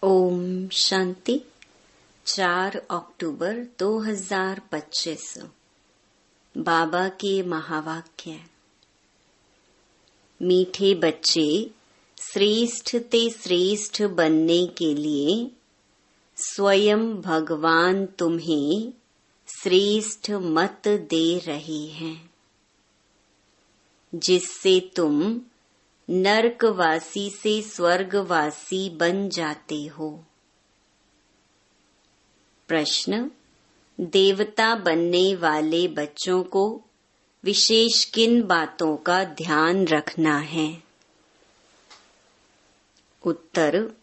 ओम शांति। 4 अक्टूबर 2025। बाबा के महावाक्य। मीठे बच्चे, श्रेष्ठ ते श्रेष्ठ बनने के लिए स्वयं भगवान तुम्हें श्रेष्ठ मत दे रहे हैं, जिससे तुम नरकवासी से स्वर्गवासी बन जाते हो। प्रश्न: देवता बनने वाले बच्चों को विशेष किन बातों का ध्यान रखना है? उत्तर: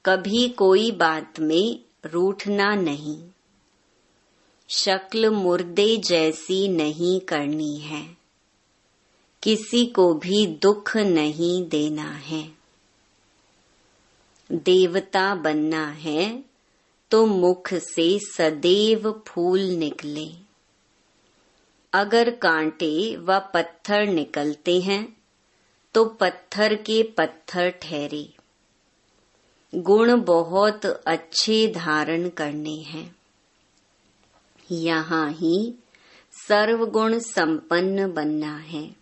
कभी कोई बात में रूठना नहीं, शक्ल मुर्दे जैसी नहीं करनी है, किसी को भी दुख नहीं देना है। देवता बनना है तो मुख से सदैव फूल निकले। अगर कांटे व पत्थर निकलते हैं तो पत्थर के पत्थर ठहरे। गुण बहुत अच्छे धारण करने हैं। यहाँ ही सर्वगुण संपन्न बनना है।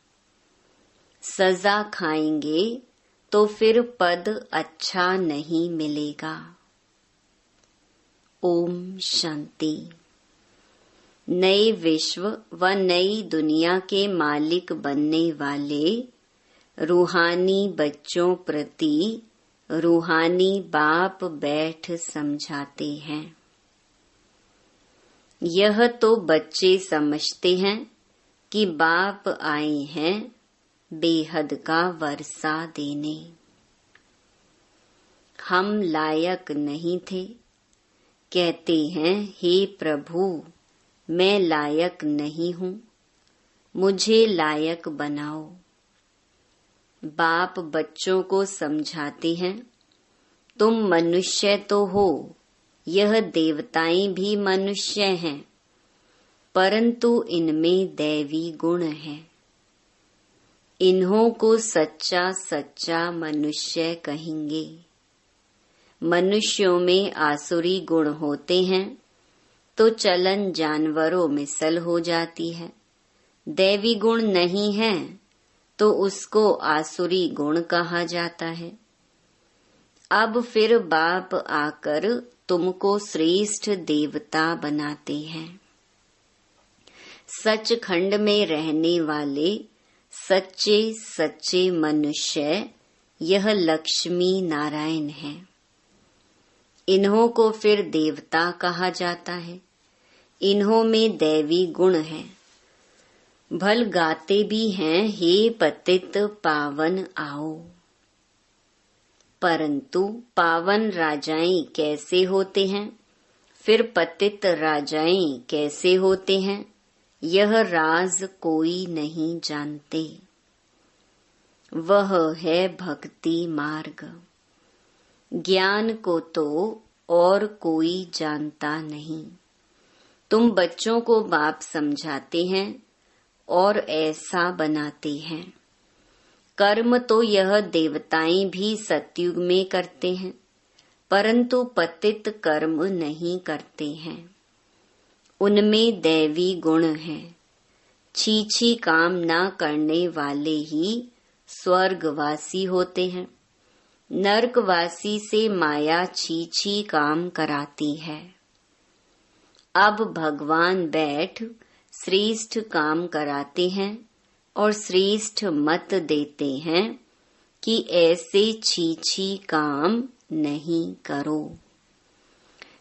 सजा खाएंगे तो फिर पद अच्छा नहीं मिलेगा। ओम शांति। नए विश्व व नई दुनिया के मालिक बनने वाले रूहानी बच्चों प्रति रूहानी बाप बैठ समझाते हैं। यह तो बच्चे समझते हैं कि बाप आए हैं बेहद का वर्षा देने। हम लायक नहीं थे, कहते हैं हे प्रभु मैं लायक नहीं हूँ, मुझे लायक बनाओ। बाप बच्चों को समझाते हैं, तुम मनुष्य तो हो, यह देवताएं भी मनुष्य हैं, परंतु इनमें दैवी गुण है। इन्हों को सच्चा सच्चा मनुष्य कहेंगे। मनुष्यों में आसुरी गुण होते हैं तो चलन जानवरों में सल हो जाती है। दैवी गुण नहीं है तो उसको आसुरी गुण कहा जाता है। अब फिर बाप आकर तुमको श्रेष्ठ देवता बनाते हैं। सचखंड में रहने वाले सच्चे सच्चे मनुष्य यह लक्ष्मी नारायण है। इन्हों को फिर देवता कहा जाता है। इन्हों में दैवी गुण है। भल गाते भी हैं, हे पतित पावन आओ। परंतु पावन राजाएं कैसे होते हैं, फिर पतित राजाएं कैसे होते हैं, यह राज कोई नहीं जानते। वह है भक्ति मार्ग। ज्ञान को तो और कोई जानता नहीं। तुम बच्चों को बाप समझाते हैं और ऐसा बनाते हैं। कर्म तो यह देवताएं भी सतयुग में करते हैं, परंतु पतित कर्म नहीं करते हैं। उनमें दैवी गुण है। छीछी काम न करने वाले ही स्वर्गवासी होते हैं। नरकवासी से माया छीछी काम कराती है। अब भगवान बैठ श्रेष्ठ काम कराते हैं और श्रेष्ठ मत देते हैं कि ऐसे छीछी काम नहीं करो।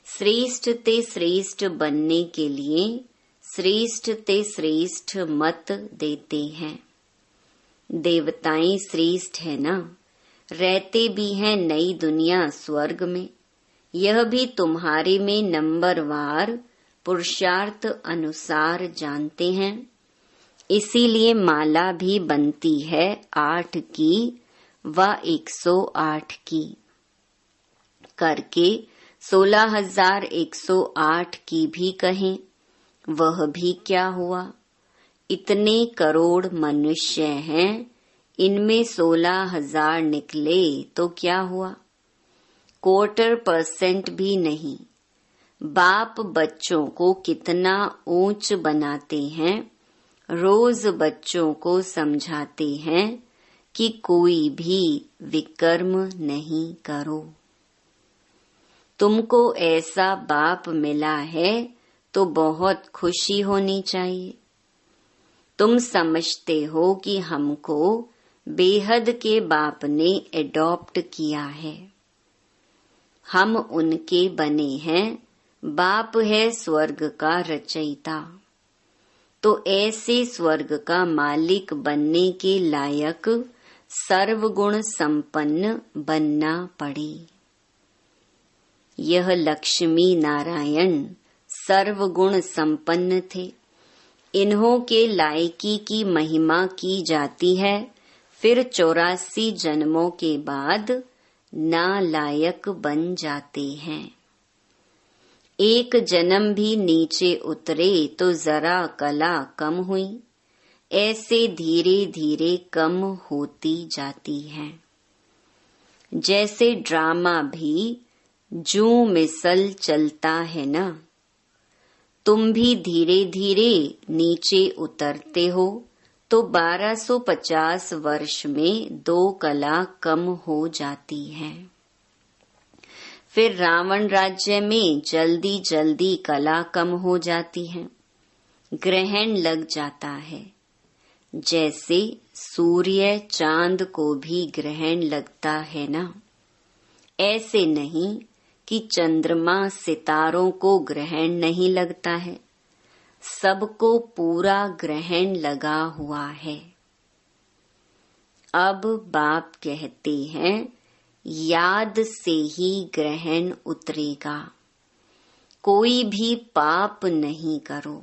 श्रेष्ठ ते श्रेष्ठ बनने के लिए श्रेष्ठ ते श्रेष्ठ मत देते हैं। देवताएं श्रेष्ठ है ना, रहते भी हैं नई दुनिया स्वर्ग में। यह भी तुम्हारे में नंबरवार पुरुषार्थ अनुसार जानते हैं। इसीलिए माला भी बनती है 8 की व 108 की करके 16,108 की भी कहें, वह भी क्या हुआ। इतने करोड़ मनुष्य हैं, इनमें 16,000 निकले तो क्या हुआ। 1/4% भी नहीं। बाप बच्चों को कितना ऊंच बनाते हैं। रोज बच्चों को समझाते हैं कि कोई भी विकर्म नहीं करो। तुमको ऐसा बाप मिला है तो बहुत खुशी होनी चाहिए। तुम समझते हो कि हमको बेहद के बाप ने एडॉप्ट किया है। हम उनके बने हैं। बाप है स्वर्ग का रचयिता। तो ऐसे स्वर्ग का मालिक बनने के लायक सर्वगुण संपन्न बनना पड़े। यह लक्ष्मी नारायण सर्वगुण संपन्न थे। इन्हों के लायकी की महिमा की जाती है। फिर 84 जन्मों के बाद नालायक बन जाते हैं। एक जन्म भी नीचे उतरे तो जरा कला कम हुई। ऐसे धीरे धीरे कम होती जाती है। जैसे ड्रामा भी जूं मिसल चलता है ना। तुम भी धीरे धीरे नीचे उतरते हो तो 1250 वर्ष में 2 कला कम हो जाती है। फिर रावण राज्य में जल्दी जल्दी कला कम हो जाती है। ग्रहण लग जाता है। जैसे सूर्य चांद को भी ग्रहण लगता है ना। ऐसे नहीं कि चंद्रमा सितारों को ग्रहण नहीं लगता है। सबको पूरा ग्रहण लगा हुआ है। अब बाप कहते हैं याद से ही ग्रहण उतरेगा। कोई भी पाप नहीं करो।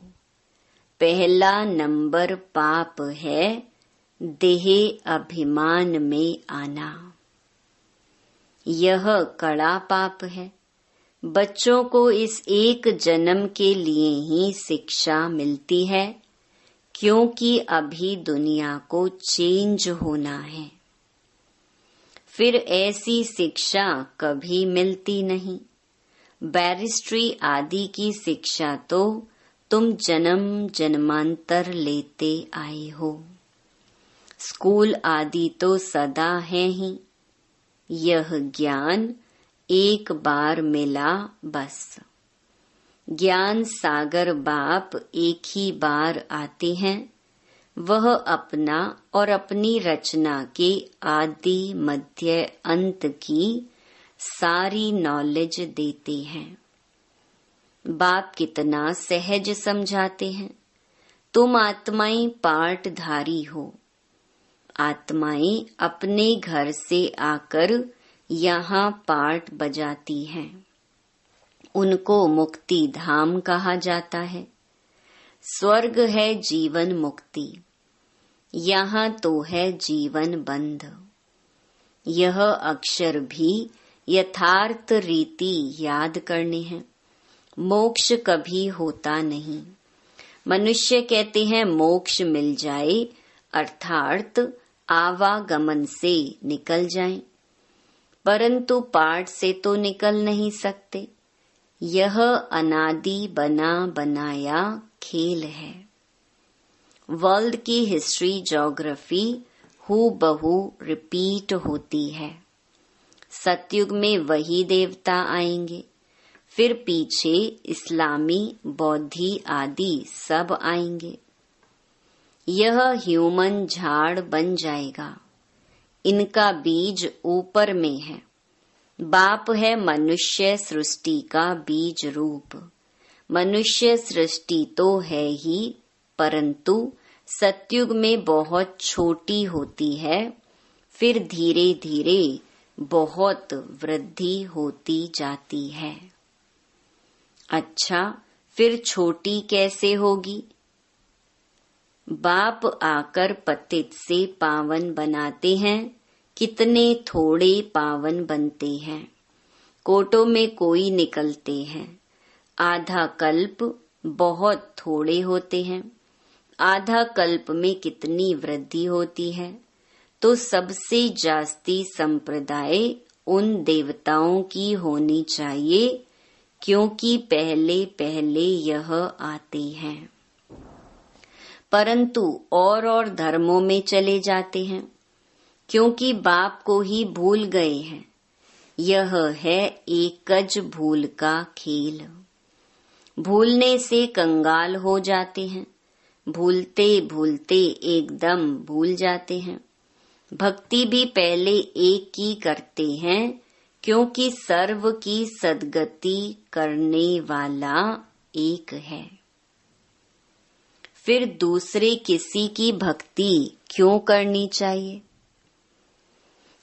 पहला नंबर पाप है देह अभिमान में आना। यह कड़ा पाप है। बच्चों को इस एक जन्म के लिए ही शिक्षा मिलती है, क्योंकि अभी दुनिया को चेंज होना है। फिर ऐसी शिक्षा कभी मिलती नहीं। बैरिस्ट्री आदि की शिक्षा तो तुम जन्म जन्मांतर लेते आए हो। स्कूल आदि तो सदा है ही। यह ज्ञान एक बार मिला बस। ज्ञान सागर बाप एक ही बार आते हैं। वह अपना और अपनी रचना के आदि मध्य अंत की सारी नॉलेज देते हैं। बाप कितना सहज समझाते हैं। तुम आत्माएं पाठधारी हो। आत्माएं अपने घर से आकर यहाँ पाठ बजाती हैं। उनको मुक्ति धाम कहा जाता है। स्वर्ग है जीवन मुक्ति। यहाँ तो है जीवन बंध। यह अक्षर भी यथार्थ रीति याद करने हैं। मोक्ष कभी होता नहीं। मनुष्य कहते हैं मोक्ष मिल जाए, अर्थात आवागमन से निकल जाएं, परंतु पाठ से तो निकल नहीं सकते। यह अनादि बना बनाया खेल है। वर्ल्ड की हिस्ट्री ज्योग्राफी हूबहू रिपीट होती है। सतयुग में वही देवता आएंगे, फिर पीछे इस्लामी बौद्धि आदि सब आएंगे। यह ह्यूमन झाड़ बन जाएगा। इनका बीज ऊपर में है। बाप है मनुष्य सृष्टि का बीज रूप। मनुष्य सृष्टि तो है ही, परंतु सतयुग में बहुत छोटी होती है। फिर धीरे धीरे बहुत वृद्धि होती जाती है। अच्छा, फिर छोटी कैसे होगी? बाप आकर पतित से पावन बनाते हैं। कितने थोड़े पावन बनते हैं। कोटों में कोई निकलते हैं। आधा कल्प बहुत थोड़े होते हैं। आधा कल्प में कितनी वृद्धि होती है। तो सबसे जास्ती संप्रदाय उन देवताओं की होनी चाहिए, क्योंकि पहले पहले यह आते हैं। परंतु और धर्मों में चले जाते हैं, क्योंकि बाप को ही भूल गए हैं। यह है एकज भूल का खेल। भूलने से कंगाल हो जाते हैं, भूलते भूलते एकदम भूल जाते हैं। भक्ति भी पहले एक की करते हैं, क्योंकि सर्व की सद्गति करने वाला एक है। फिर दूसरे किसी की भक्ति क्यों करनी चाहिए?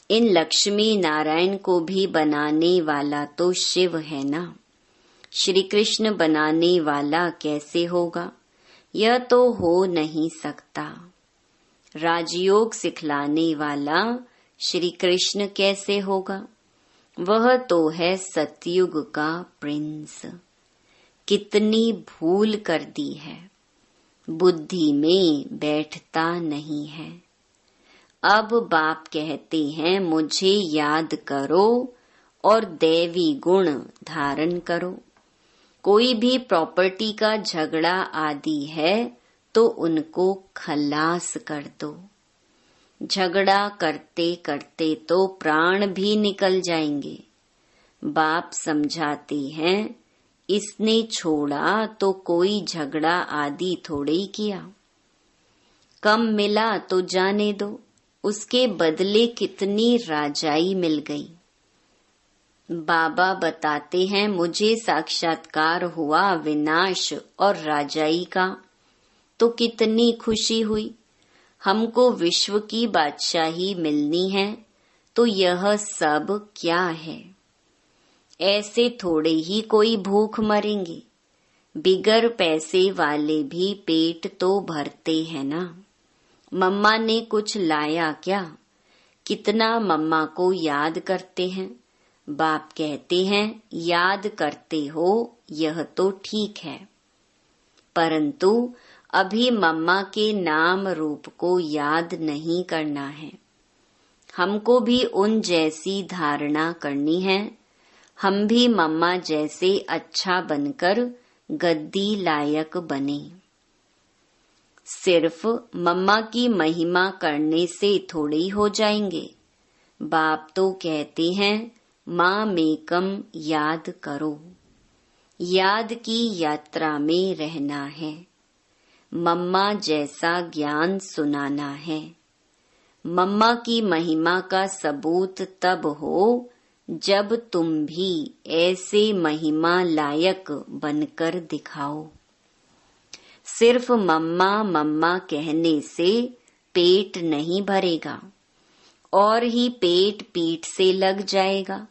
इन लक्ष्मी नारायण को भी बनाने वाला तो शिव है ना। श्री कृष्ण बनाने वाला कैसे होगा? यह तो हो नहीं सकता। राजयोग सिखलाने वाला श्री कृष्ण कैसे होगा? वह तो है सतयुग का प्रिंस। कितनी भूल कर दी है, बुद्धि में बैठता नहीं है। अब बाप कहते हैं मुझे याद करो और दैवी गुण धारण करो। कोई भी प्रॉपर्टी का झगड़ा आदि है तो उनको खलास कर दो। झगड़ा करते करते तो प्राण भी निकल जाएंगे। बाप समझाते हैं इसने छोड़ा तो कोई झगड़ा आदि थोड़े ही किया। कम मिला तो जाने दो, उसके बदले कितनी राजाई मिल गई। बाबा बताते हैं मुझे साक्षात्कार हुआ विनाश और राजाई का, तो कितनी खुशी हुई। हमको विश्व की बादशाही मिलनी है, तो यह सब क्या है? ऐसे थोड़े ही कोई भूख मरेंगे। बिगर पैसे वाले भी पेट तो भरते हैं ना। मम्मा ने कुछ लाया क्या? कितना मम्मा को याद करते हैं। बाप कहते हैं याद करते हो, यह तो ठीक है, परंतु अभी मम्मा के नाम रूप को याद नहीं करना है। हमको भी उन जैसी धारणा करनी है। हम भी मम्मा जैसे अच्छा बनकर गद्दी लायक बने। सिर्फ मम्मा की महिमा करने से थोड़ी हो जाएंगे। बाप तो कहते हैं माँ मेकम याद करो। याद की यात्रा में रहना है। मम्मा जैसा ज्ञान सुनाना है। मम्मा की महिमा का सबूत तब हो जब तुम भी ऐसे महिमा लायक बनकर दिखाओ। सिर्फ मम्मा मम्मा कहने से पेट नहीं भरेगा, और ही पेट पीठ से लग जाएगा।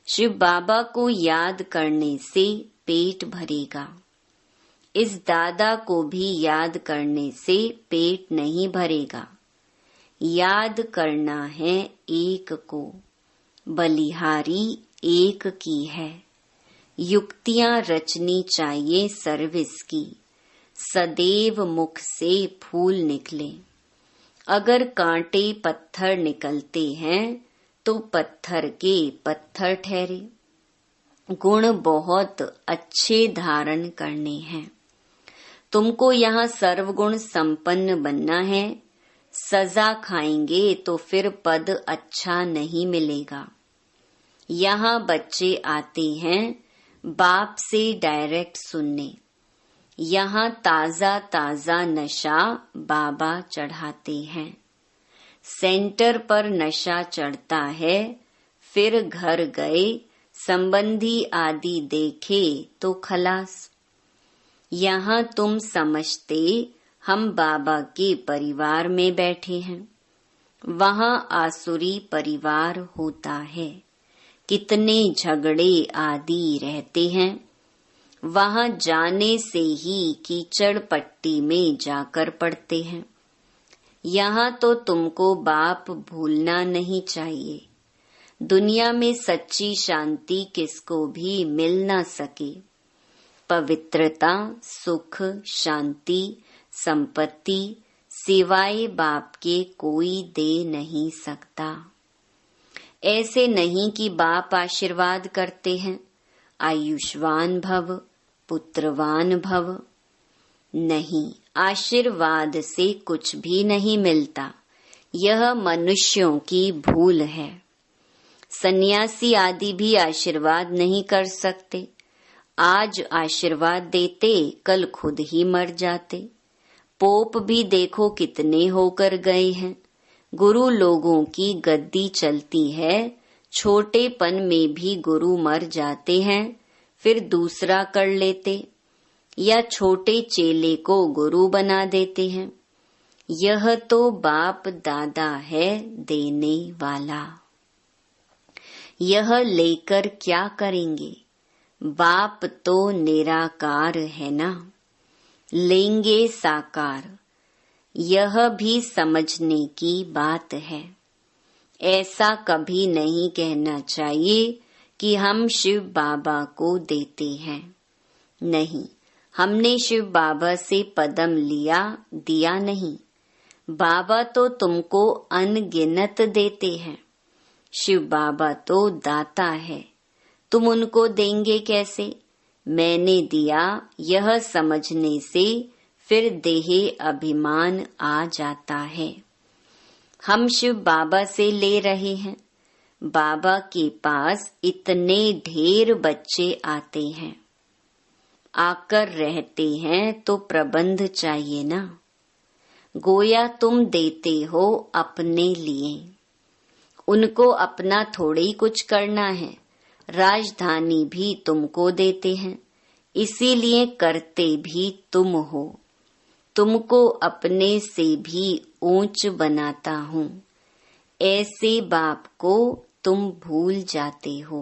शिव बाबा को याद करने से पेट भरेगा। इस दादा को भी याद करने से पेट नहीं भरेगा। याद करना है एक को, बलिहारी एक की है। युक्तियां रचनी चाहिए सर्विस की, सदैव मुख से फूल निकले। अगर कांटे पत्थर निकलते हैं तो पत्थर के पत्थर ठहरे। गुण बहुत अच्छे धारण करने हैं। तुमको यहाँ सर्वगुण संपन्न बनना है। सजा खाएंगे तो फिर पद अच्छा नहीं मिलेगा। यहाँ बच्चे आते हैं बाप से डायरेक्ट सुनने। यहाँ ताजा ताजा नशा बाबा चढ़ाते हैं। सेंटर पर नशा चढ़ता है, फिर घर गए संबंधी आदि देखे तो खलास। यहाँ तुम समझते हम बाबा के परिवार में बैठे हैं, वहाँ आसुरी परिवार होता है। कितने झगड़े आदि रहते हैं। वहाँ जाने से ही कीचड़ पट्टी में जाकर पड़ते हैं। यहाँ तो तुमको बाप भूलना नहीं चाहिए। दुनिया में सच्ची शांति किसको भी मिल न सके। पवित्रता, सुख, शांति, संपत्ति सिवाय बाप के कोई दे नहीं सकता। ऐसे नहीं कि बाप आशीर्वाद करते हैं, आयुष्मान भव, पुत्रवान भव। नहीं, आशीर्वाद से कुछ भी नहीं मिलता, यह मनुष्यों की भूल है। सन्यासी आदि भी आशीर्वाद नहीं कर सकते। आज आशीर्वाद देते, कल खुद ही मर जाते। पोप भी देखो कितने होकर गए हैं। गुरु लोगों की गद्दी चलती है, छोटेपन में भी गुरु मर जाते हैं, फिर दूसरा कर लेते, या छोटे चेले को गुरु बना देते हैं। यह तो बाप दादा है देने वाला। यह लेकर क्या करेंगे? बाप तो निराकार है ना, लेंगे साकार। यह भी समझने की बात है। ऐसा कभी नहीं कहना चाहिए कि हम शिव बाबा को देते हैं। नहीं, हमने शिव बाबा से पदम लिया, दिया नहीं। बाबा तो तुमको अनगिनत देते हैं। शिव बाबा तो दाता है, तुम उनको देंगे कैसे? मैंने दिया, यह समझने से फिर देहे अभिमान आ जाता है। हम शिव बाबा से ले रहे हैं। बाबा के पास इतने ढेर बच्चे आते हैं, आकर रहते हैं तो प्रबंध चाहिए ना। गोया तुम देते हो अपने लिए, उनको अपना थोड़े ही कुछ करना है। राजधानी भी तुमको देते हैं, इसीलिए करते भी तुम हो। तुमको अपने से भी ऊंच बनाता हूँ। ऐसे बाप को तुम भूल जाते हो।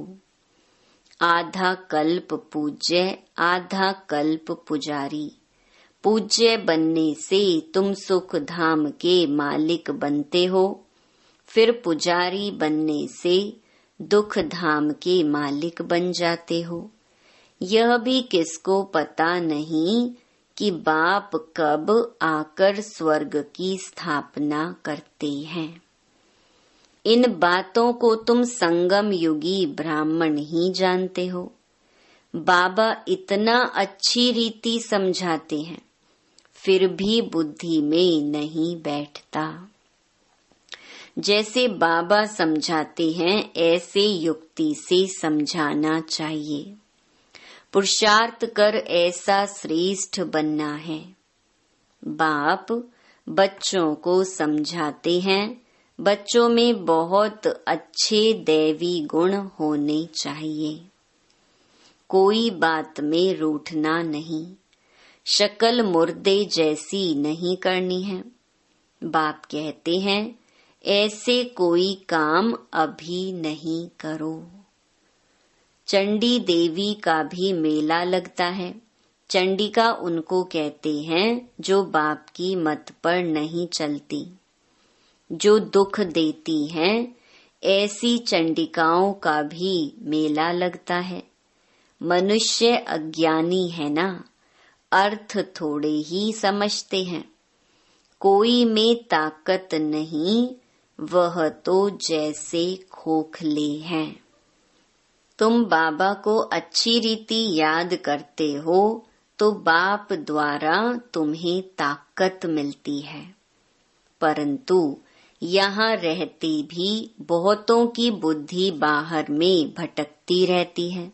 आधा कल्प पूज्य, आधा कल्प पुजारी। पूज्य बनने से तुम सुख धाम के मालिक बनते हो, फिर पुजारी बनने से दुख धाम के मालिक बन जाते हो। यह भी किसको पता नहीं कि बाप कब आकर स्वर्ग की स्थापना करते हैं। इन बातों को तुम संगम युगी ब्राह्मण ही जानते हो। बाबा इतना अच्छी रीति समझाते हैं, फिर भी बुद्धि में नहीं बैठता। जैसे बाबा समझाते हैं ऐसे युक्ति से समझाना चाहिए। पुरुषार्थ कर ऐसा श्रेष्ठ बनना है। बाप बच्चों को समझाते हैं, बच्चों में बहुत अच्छे दैवी गुण होने चाहिए। कोई बात में रूठना नहीं, शक्ल मुर्दे जैसी नहीं करनी है। बाप कहते हैं ऐसे कोई काम अभी नहीं करो। चंडी देवी का भी मेला लगता है। चंडिका उनको कहते हैं जो बाप की मत पर नहीं चलती, जो दुख देती हैं। ऐसी चंडिकाओं का भी मेला लगता है। मनुष्य अज्ञानी है ना, अर्थ थोड़े ही समझते हैं। कोई में ताकत नहीं, वह तो जैसे खोखले हैं। तुम बाबा को अच्छी रीति याद करते हो तो बाप द्वारा तुम्हें ताकत मिलती है। परंतु यहाँ रहते भी बहुतों की बुद्धि बाहर में भटकती रहती है।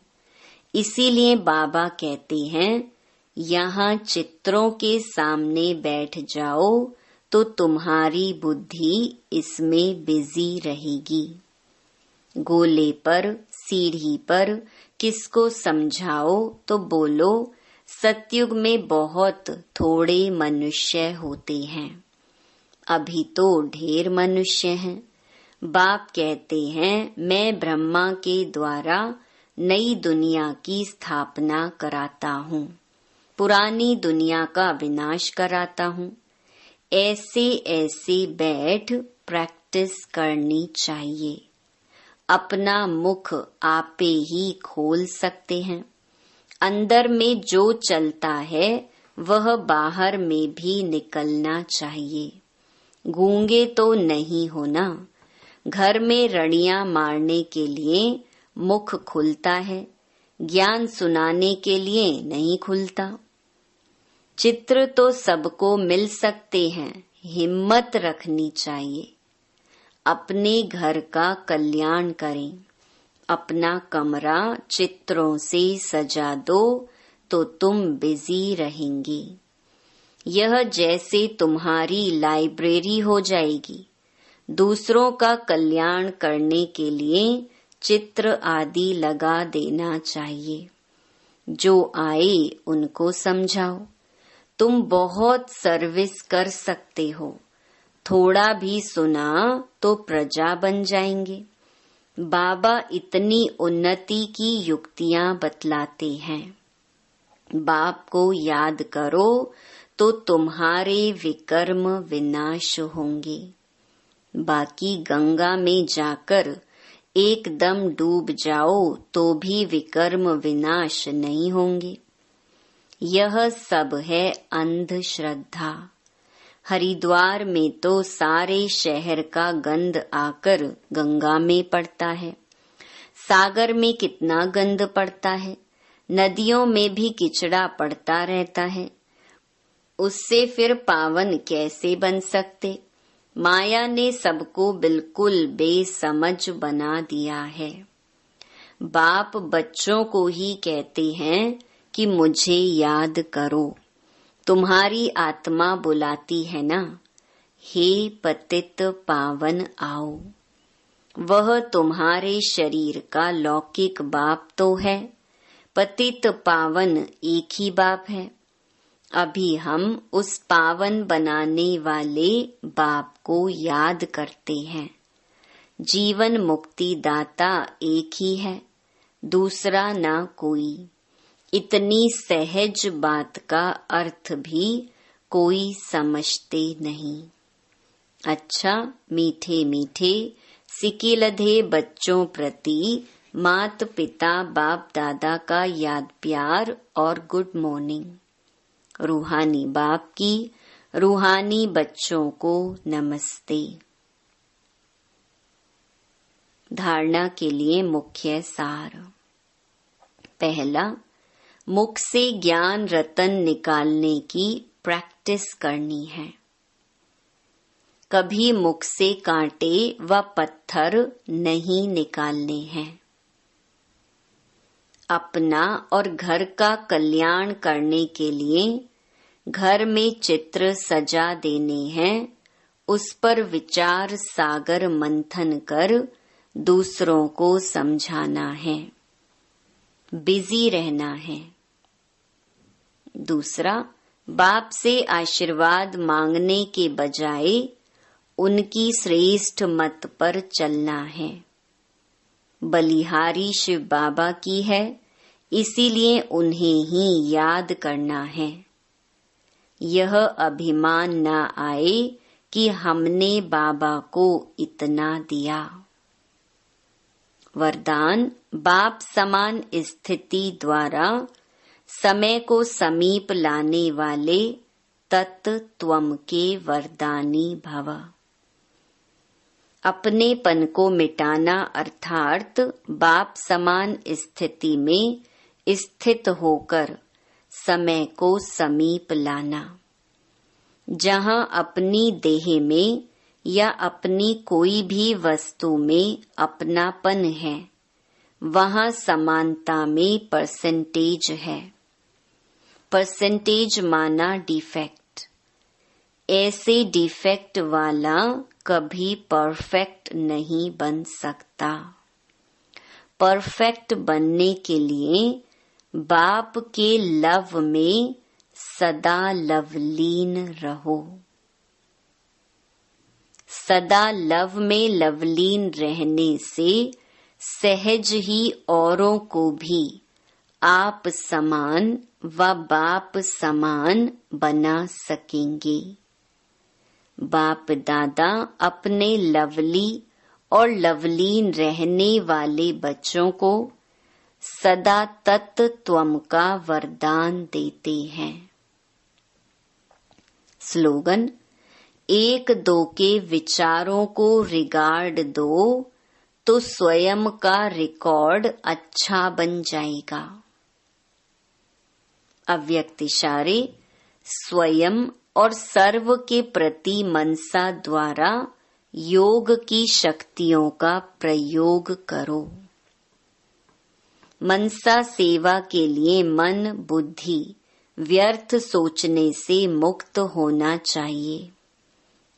इसीलिए बाबा कहते हैं यहाँ चित्रों के सामने बैठ जाओ तो तुम्हारी बुद्धि इसमें बिजी रहेगी। गोले पर, सीढ़ी पर किसको समझाओ तो बोलो सतयुग में बहुत थोड़े मनुष्य होते हैं, अभी तो ढेर मनुष्य हैं। बाप कहते हैं मैं ब्रह्मा के द्वारा नई दुनिया की स्थापना कराता हूँ, पुरानी दुनिया का विनाश कराता हूँ। ऐसे ऐसे बैठ प्रैक्टिस करनी चाहिए। अपना मुख आपे ही खोल सकते हैं। अंदर में जो चलता है वह बाहर में भी निकलना चाहिए। गूंगे तो नहीं हो ना। घर में रड़ियां मारने के लिए मुख खुलता है, ज्ञान सुनाने के लिए नहीं खुलता। चित्र तो सबको मिल सकते हैं, हिम्मत रखनी चाहिए। अपने घर का कल्याण करें। अपना कमरा चित्रों से सजा दो तो तुम बिजी रहेंगे। यह जैसे तुम्हारी लाइब्रेरी हो जाएगी। दूसरों का कल्याण करने के लिए चित्र आदि लगा देना चाहिए। जो आए उनको समझाओ। तुम बहुत सर्विस कर सकते हो। थोड़ा भी सुना तो प्रजा बन जाएंगे। बाबा इतनी उन्नति की युक्तियां बतलाते हैं। बाप को याद करो तो तुम्हारे विकर्म विनाश होंगे। बाकी गंगा में जाकर एकदम डूब जाओ तो भी विकर्म विनाश नहीं होंगे। यह सब है अंधश्रद्धा। हरिद्वार में तो सारे शहर का गंध आकर गंगा में पड़ता है। सागर में कितना गंध पड़ता है। नदियों में भी किचड़ा पड़ता रहता है। उससे फिर पावन कैसे बन सकते। माया ने सबको बिल्कुल बेसमझ बना दिया है। बाप बच्चों को ही कहते हैं कि मुझे याद करो। तुम्हारी आत्मा बुलाती है ना, हे पतित पावन आओ। वह तुम्हारे शरीर का लौकिक बाप तो है। पतित पावन एक ही बाप है। अभी हम उस पावन बनाने वाले बाप को याद करते हैं। जीवन मुक्ति दाता एक ही है, दूसरा ना कोई। इतनी सहज बात का अर्थ भी कोई समझते नहीं। अच्छा, मीठे मीठे सिकिलधे बच्चों प्रति मात पिता बाप दादा का याद प्यार और गुड मॉर्निंग। रूहानी बाप की रूहानी बच्चों को नमस्ते। धारणा के लिए मुख्य सार। पहला, मुख से ज्ञान रतन निकालने की प्रैक्टिस करनी है। कभी मुख से कांटे व पत्थर नहीं निकालने हैं। अपना और घर का कल्याण करने के लिए घर में चित्र सजा देने हैं। उस पर विचार सागर मंथन कर दूसरों को समझाना है। बिजी रहना है। दूसरा, बाप से आशीर्वाद मांगने के बजाय उनकी श्रेष्ठ मत पर चलना है। बलिहारी शिव बाबा की है, इसीलिए उन्हें ही याद करना है। यह अभिमान न आए कि हमने बाबा को इतना दिया। वरदान, बाप समान स्थिति द्वारा समय को समीप लाने वाले तत्त्वम के वरदानी भव। अपनेपन को मिटाना अर्थात बाप समान स्थिति में स्थित होकर समय को समीप लाना। जहाँ अपनी देह में या अपनी कोई भी वस्तु में अपनापन है, वहाँ समानता में परसेंटेज है। परसेंटेज माना डिफेक्ट। ऐसे डिफेक्ट वाला कभी परफेक्ट नहीं बन सकता। परफेक्ट बनने के लिए बाप के लव में सदा लवलीन रहो। सदा लव में लवलीन रहने से सहज ही औरों को भी आप समान व बाप समान बना सकेंगे। बाप दादा अपने लवली और लवलीन रहने वाले बच्चों को सदा तत्त्वम का वरदान देते हैं। स्लोगन, एक दो के विचारों को रिगार्ड दो तो स्वयं का रिकॉर्ड अच्छा बन जाएगा। अव्यक्त इशारे स्वयं और सर्व के प्रति मनसा द्वारा योग की शक्तियों का प्रयोग करो। मनसा सेवा के लिए मन बुद्धि व्यर्थ सोचने से मुक्त होना चाहिए।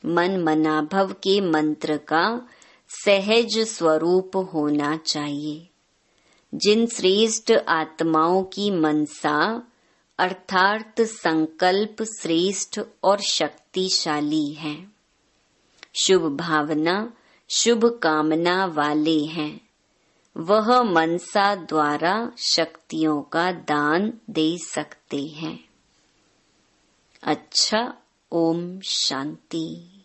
मन मनाभव के मंत्र का सहज स्वरूप होना चाहिए। जिन श्रेष्ठ आत्माओं की मनसा अर्थात संकल्प श्रेष्ठ और शक्तिशाली है, शुभ भावना शुभ कामना वाले हैं, वह मनसा द्वारा शक्तियों का दान दे सकते हैं। अच्छा, ओम शांति।